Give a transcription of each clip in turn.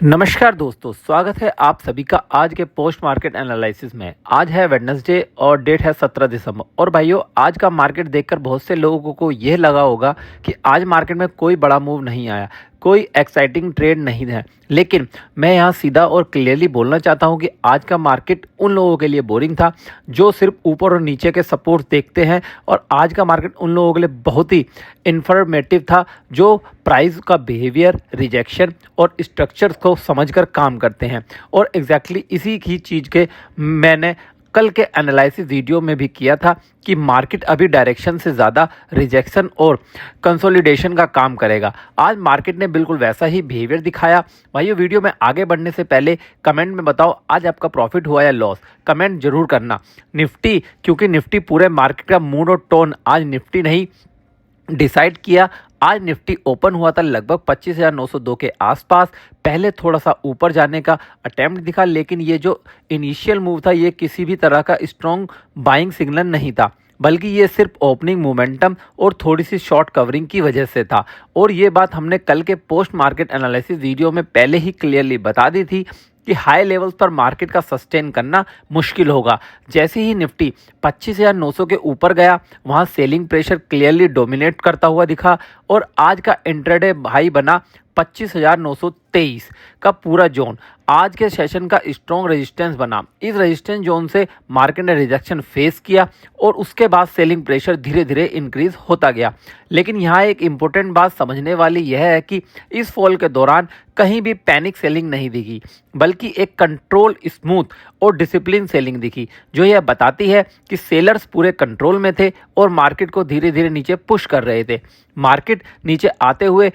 नमस्कार दोस्तों, स्वागत है आप सभी का आज के पोस्ट मार्केट एनालिसिस में। आज है वेडनेसडे और डेट है 17 दिसंबर। और भाइयों, आज का मार्केट देखकर बहुत से लोगों को यह लगा होगा कि आज मार्केट में कोई बड़ा मूव नहीं आया, कोई एक्साइटिंग ट्रेड नहीं है। लेकिन मैं यहाँ सीधा और क्लियरली बोलना चाहता हूँ कि आज का मार्केट उन लोगों के लिए बोरिंग था जो सिर्फ ऊपर और नीचे के सपोर्ट देखते हैं, और आज का मार्केट उन लोगों के लिए बहुत ही इंफॉर्मेटिव था जो प्राइस का बिहेवियर, रिजेक्शन और स्ट्रक्चर्स को समझकर काम करते हैं। और एग्जैक्टली इसी की चीज़ के मैंने कल के एनालिसिस वीडियो में भी किया था कि मार्केट अभी डायरेक्शन से ज़्यादा रिजेक्शन और कंसोलिडेशन का काम करेगा। आज मार्केट ने बिल्कुल वैसा ही बिहेवियर दिखाया। भाइयों, वीडियो में आगे बढ़ने से पहले कमेंट में बताओ आज आपका प्रॉफिट हुआ या लॉस, कमेंट जरूर करना। निफ्टी, क्योंकि निफ्टी पूरे मार्केट का मूड और टोन आज निफ्टी नहीं डिसाइड किया। आज निफ्टी ओपन हुआ था लगभग 25,902 के आसपास। पहले थोड़ा सा ऊपर जाने का अटेम्प्ट दिखा, लेकिन ये जो इनिशियल मूव था ये किसी भी तरह का स्ट्रॉन्ग बाइंग सिग्नल नहीं था, बल्कि ये सिर्फ ओपनिंग मोमेंटम और थोड़ी सी शॉर्ट कवरिंग की वजह से था। और ये बात हमने कल के पोस्ट मार्केट एनालिसिस वीडियो में पहले ही क्लियरली बता दी थी कि हाई लेवल्स पर मार्केट का सस्टेन करना मुश्किल होगा। जैसे ही निफ्टी 25,900 के ऊपर गया, वहां सेलिंग प्रेशर क्लियरली डोमिनेट करता हुआ दिखा और आज का इंट्राडे हाई बना 25,923 का पूरा जोन। आज के सेशन का स्ट्रॉन्ग रेजिस्टेंस बना। इस रेजिस्टेंस जोन से मार्केट ने रिजेक्शन फेस किया और उसके बाद सेलिंग प्रेशर धीरे धीरे इंक्रीज होता गया। लेकिन यहाँ एक इम्पोर्टेंट बात समझने वाली यह है कि इस फॉल के दौरान कहीं भी पैनिक सेलिंग नहीं दिखी, बल्कि एक कंट्रोल, स्मूथ और डिसिप्लिन सेलिंग दिखी, जो यह बताती है कि सेलर्स पूरे कंट्रोल में थे और मार्केट को धीरे धीरे नीचे पुश कर रहे थे। मार्केट नीचे आते हुए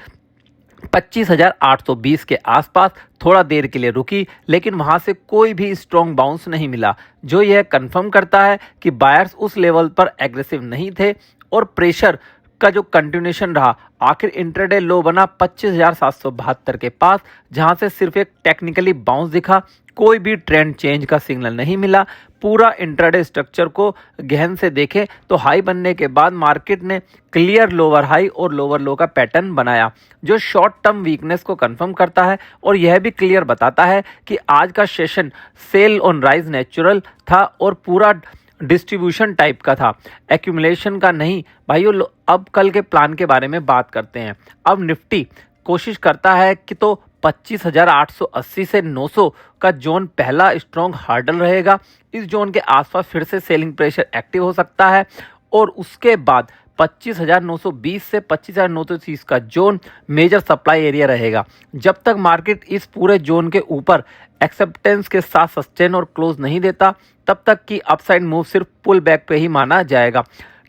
25,820 के आसपास थोड़ा देर के लिए रुकी, लेकिन वहां से कोई भी स्ट्रॉन्ग बाउंस नहीं मिला, जो यह कंफर्म करता है कि बायर्स उस लेवल पर एग्रेसिव नहीं थे और प्रेशर का जो कंटिन्यूएशन रहा। आखिर इंट्राडे लो बना 25,772 के पास, जहां से सिर्फ एक टेक्निकली बाउंस दिखा, कोई भी ट्रेंड चेंज का सिग्नल नहीं मिला। पूरा इंट्राडे स्ट्रक्चर को गहन से देखें तो हाई बनने के बाद मार्केट ने क्लियर लोअर हाई और लोअर लो का पैटर्न बनाया, जो शॉर्ट टर्म वीकनेस को कंफर्म करता है और यह भी क्लियर बताता है कि आज का session sell on rise natural था और पूरा डिस्ट्रीब्यूशन टाइप का था, एक्यूमुलेशन का नहीं। भाइयों, अब कल के प्लान के बारे में बात करते हैं। अब निफ्टी कोशिश करता है कि तो 25,880 से 900 का जोन पहला स्ट्रॉन्ग हार्डल रहेगा। इस जोन के आसपास फिर से सेलिंग प्रेशर एक्टिव हो सकता है और उसके बाद 25,920 से 25,930 का जोन मेजर सप्लाई एरिया रहेगा। जब तक मार्केट इस पूरे जोन के ऊपर एक्सेप्टेंस के साथ सस्टेन और क्लोज नहीं देता, तब तक की अपसाइड मूव सिर्फ पुल बैक पे ही माना जाएगा,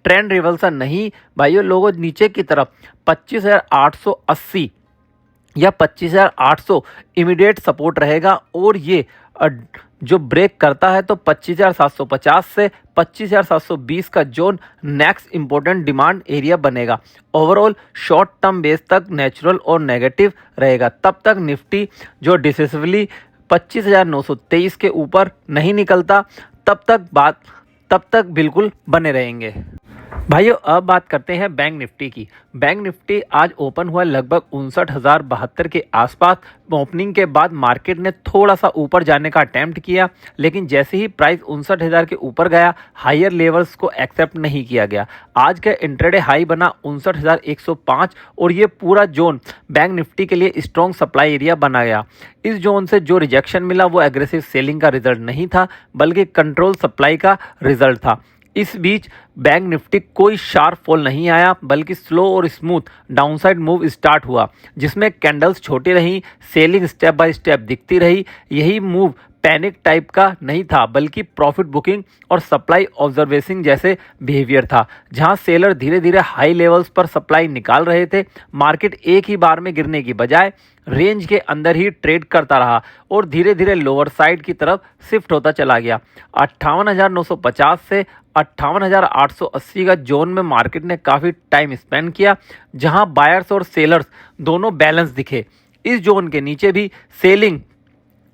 ट्रेंड रिवर्सल नहीं। भाइयों लोगों, नीचे की तरफ 25,880 या 25,800 इमीडिएट सपोर्ट रहेगा और ये जो ब्रेक करता है तो 25,750 से 25,720 का zone next important demand area बनेगा। ओवरऑल शॉर्ट टर्म बेस तक नेचुरल और नेगेटिव रहेगा। तब तक निफ्टी जो डिसिसिवली 25,923 के ऊपर नहीं निकलता, तब तक बिल्कुल बने रहेंगे। भाइयों, अब बात करते हैं बैंक निफ्टी की। बैंक निफ्टी आज ओपन हुआ लगभग 59,072 के आसपास। ओपनिंग के बाद मार्केट ने थोड़ा सा ऊपर जाने का अटेम्प्ट किया, लेकिन जैसे ही प्राइस 59,000 के ऊपर गया, हायर लेवल्स को एक्सेप्ट नहीं किया गया। आज का इंट्राडे हाई बना 59,105 और ये पूरा जोन बैंक निफ्टी के लिए स्ट्रॉन्ग सप्लाई एरिया बना गया। इस जोन से जो रिजेक्शन मिला वो एग्रेसिव सेलिंग का रिजल्ट नहीं था, बल्कि कंट्रोल सप्लाई का रिजल्ट था। इस बीच बैंक निफ्टी कोई शार्प फॉल नहीं आया, बल्कि स्लो और स्मूथ डाउनसाइड मूव स्टार्ट हुआ, जिसमें कैंडल्स छोटी रही, सेलिंग स्टेप बाय स्टेप दिखती रही। यही मूव पैनिक टाइप का नहीं था, बल्कि प्रॉफिट बुकिंग और सप्लाई ऑब्जर्वेशन जैसे बिहेवियर था, जहां सेलर धीरे धीरे हाई लेवल्स पर सप्लाई निकाल रहे थे। मार्केट एक ही बार में गिरने की बजाय रेंज के अंदर ही ट्रेड करता रहा और धीरे धीरे लोअर साइड की तरफ शिफ्ट होता चला गया। 58,950 से 58,880 का जोन में मार्केट ने काफ़ी टाइम स्पेंड किया, जहां बायर्स और सेलर्स दोनों बैलेंस दिखे। इस जोन के नीचे भी सेलिंग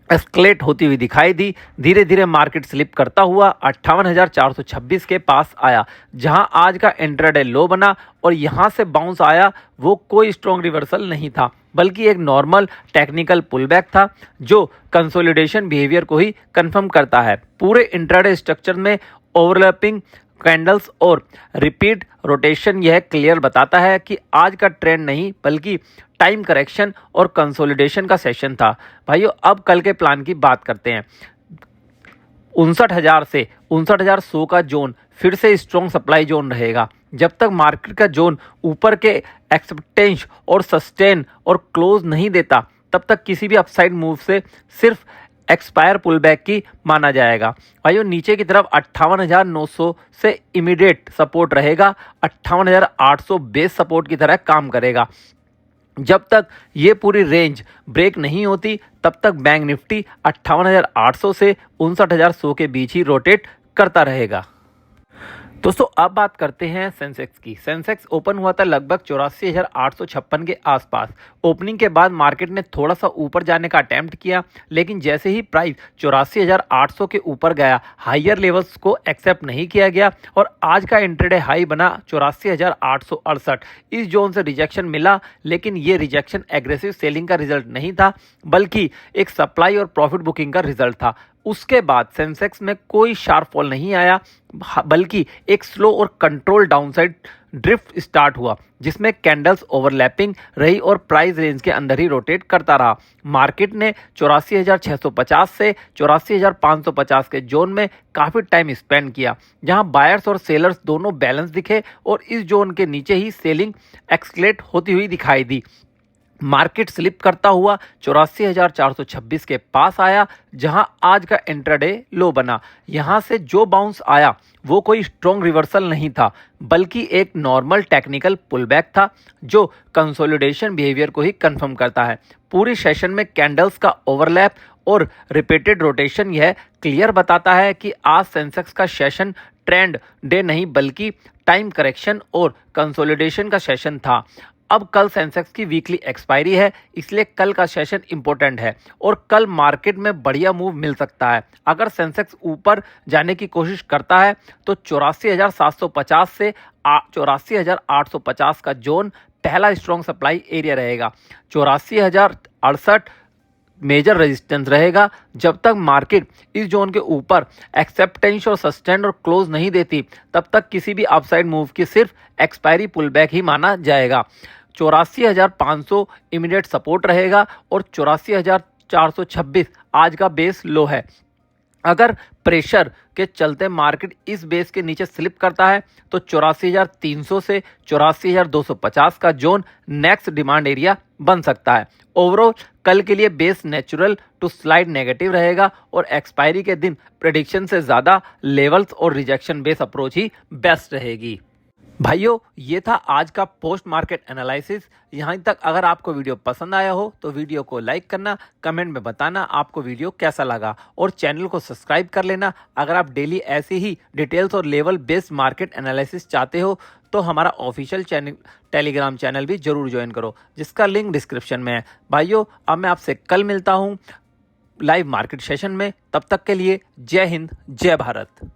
एस्केलेट होती हुई दिखाई दी। धीरे धीरे मार्केट स्लिप करता हुआ 58,426 के पास आया, जहां आज का इंट्राडे लो बना और यहां से बाउंस आया। वो कोई स्ट्रॉन्ग रिवर्सल नहीं था, बल्कि एक नॉर्मल टेक्निकल पुलबैक था जो कंसोलिडेशन बिहेवियर को ही कंफर्म करता है। पूरे इंट्राडे स्ट्रक्चर में ओवरलैपिंग कैंडल्स और रिपीट रोटेशन यह क्लियर बताता है कि आज का ट्रेंड नहीं बल्कि टाइम करेक्शन और कंसोलिडेशन का सेशन था। भाइयों, अब कल के प्लान की बात करते हैं। 59,000 से 59,100 का जोन फिर से स्ट्रॉन्ग सप्लाई जोन रहेगा। जब तक मार्केट का जोन ऊपर के एक्सेप्टेंस और सस्टेन और क्लोज नहीं देता, तब तक किसी भी अपसाइड मूव से सिर्फ एक्सपायर पुलबैक की माना जाएगा। भाइयों, नीचे की तरफ 58,900 से इमीडिएट सपोर्ट रहेगा। 58,800 बेस सपोर्ट की तरह काम करेगा। जब तक ये पूरी रेंज ब्रेक नहीं होती, तब तक बैंक निफ्टी 58,800 से 59,100 के बीच ही रोटेट करता रहेगा। दोस्तों, अब बात करते हैं सेंसेक्स की। सेंसेक्स ओपन हुआ था लगभग 84,856 के आसपास। ओपनिंग के बाद मार्केट ने थोड़ा सा ऊपर जाने का अटेम्प्ट किया, लेकिन जैसे ही प्राइस 84,800 के ऊपर गया, हायर लेवल्स को एक्सेप्ट नहीं किया गया और आज का इंट्राडे हाई बना 84,868। इस जोन से रिजेक्शन मिला, लेकिन ये रिजेक्शन एग्रेसिव सेलिंग का रिजल्ट नहीं था, बल्कि एक सप्लाई और प्रॉफिट बुकिंग का रिजल्ट था। उसके बाद सेंसेक्स में कोई शार्प फॉल नहीं आया, बल्कि एक स्लो और कंट्रोल डाउनसाइड ड्रिफ्ट स्टार्ट हुआ, जिसमें कैंडल्स ओवरलैपिंग रही और प्राइस रेंज के अंदर ही रोटेट करता रहा। मार्केट ने 84,650 से 84,550 के जोन में काफ़ी टाइम स्पेंड किया, जहां बायर्स और सेलर्स दोनों बैलेंस दिखे और इस जोन के नीचे ही सेलिंग एक्सलेट होती हुई दिखाई दी। मार्केट स्लिप करता हुआ 84,426 के पास आया, जहां आज का इंट्राडे लो बना। यहां से जो बाउंस आया वो कोई स्ट्रॉन्ग रिवर्सल नहीं था, बल्कि एक नॉर्मल टेक्निकल पुलबैक था जो कंसोलिडेशन बिहेवियर को ही कंफर्म करता है। पूरी सेशन में कैंडल्स का ओवरलैप और रिपीटेड रोटेशन यह क्लियर बताता है कि आज सेंसेक्स का सेशन ट्रेंड डे नहीं बल्कि टाइम करेक्शन और कंसोलिडेशन का सेशन था। अब कल सेंसेक्स की वीकली एक्सपायरी है, इसलिए कल का सेशन इंपॉर्टेंट है और कल मार्केट में बढ़िया मूव मिल सकता है। अगर सेंसेक्स ऊपर जाने की कोशिश करता है तो 84,750 से 84,850 का जोन पहला स्ट्रॉन्ग सप्लाई एरिया रहेगा। 84,068 मेजर रेजिस्टेंस रहेगा। जब तक मार्केट इस जोन के ऊपर एक्सेप्टेंस और सस्टेन और क्लोज नहीं देती, तब तक किसी भी अपसाइड मूव की सिर्फ एक्सपायरी पुलबैक ही माना जाएगा। 84,500 इमीडिएट सपोर्ट रहेगा और 84,426 आज का बेस लो है। अगर प्रेशर के चलते मार्केट इस बेस के नीचे स्लिप करता है तो 84,300 से 84,250 का जोन नेक्स्ट डिमांड एरिया बन सकता है। ओवरऑल कल के लिए base natural to slide negative रहेगा और एक्सपायरी के दिन प्रेडिक्शन से ज़्यादा लेवल्स और रिजेक्शन बेस अप्रोच ही बेस्ट रहेगी। भाइयों, ये था आज का पोस्ट मार्केट एनालिसिस। यहाँ तक अगर आपको वीडियो पसंद आया हो तो वीडियो को लाइक करना, कमेंट में बताना आपको वीडियो कैसा लगा और चैनल को सब्सक्राइब कर लेना। अगर आप डेली ऐसे ही डिटेल्स और लेवल बेस्ड मार्केट एनालिसिस चाहते हो तो हमारा ऑफिशियल चैनल टेलीग्राम चैनल भी जरूर ज्वाइन करो, जिसका लिंक डिस्क्रिप्शन में है। भाइयों, अब मैं आपसे कल मिलता हूँ लाइव मार्केट सेशन में। तब तक के लिए जय हिंद, जय भारत।